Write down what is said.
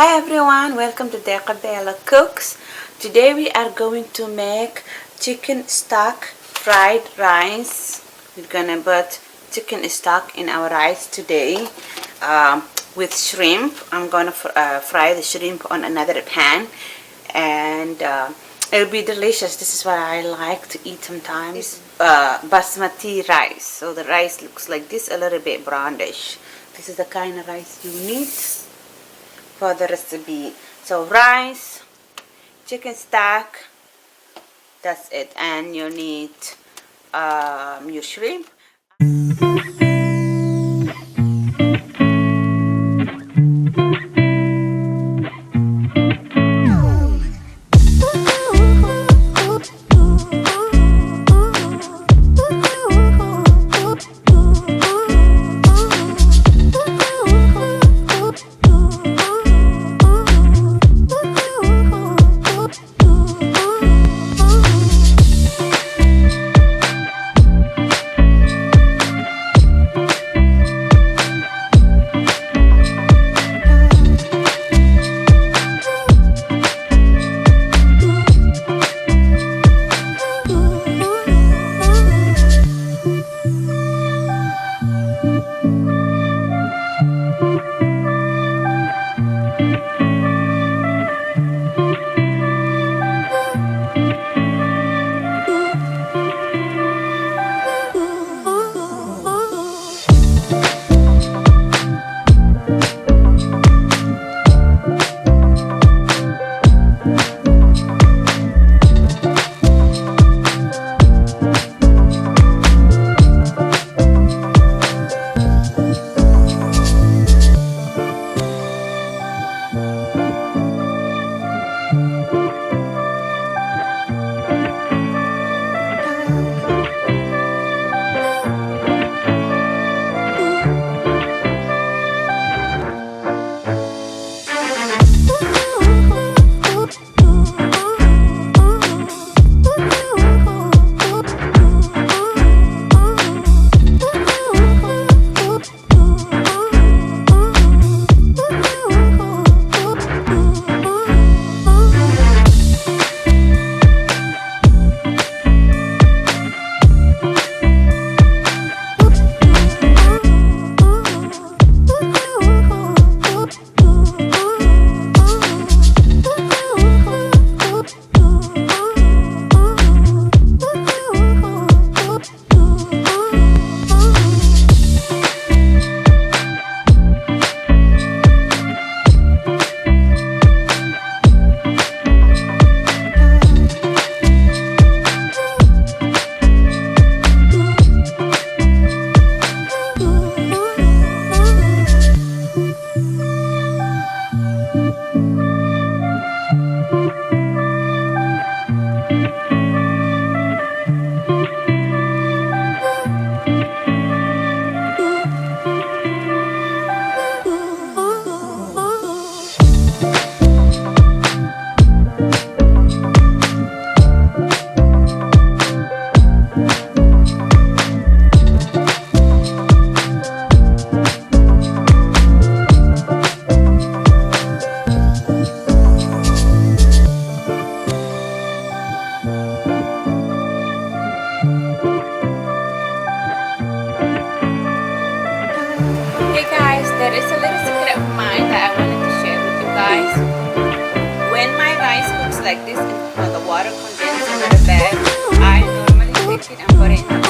Hi everyone, welcome to Deca Bella Cooks. Today we are going to make chicken stock fried rice. We're gonna put chicken stock in our rice today with shrimp. I'm gonna fry the shrimp on another pan, and it'll be delicious. This is what I like to eat sometimes. Basmati rice. So the rice looks like this, a little bit brownish. This is the kind of rice you need for the recipe. So rice, chicken stock, that's it, and you need your shrimp. Hey guys, there is a little secret of mine that I wanted to share with you guys. When my rice cooks like this and the water condenses a little bit, I normally take it and put it in the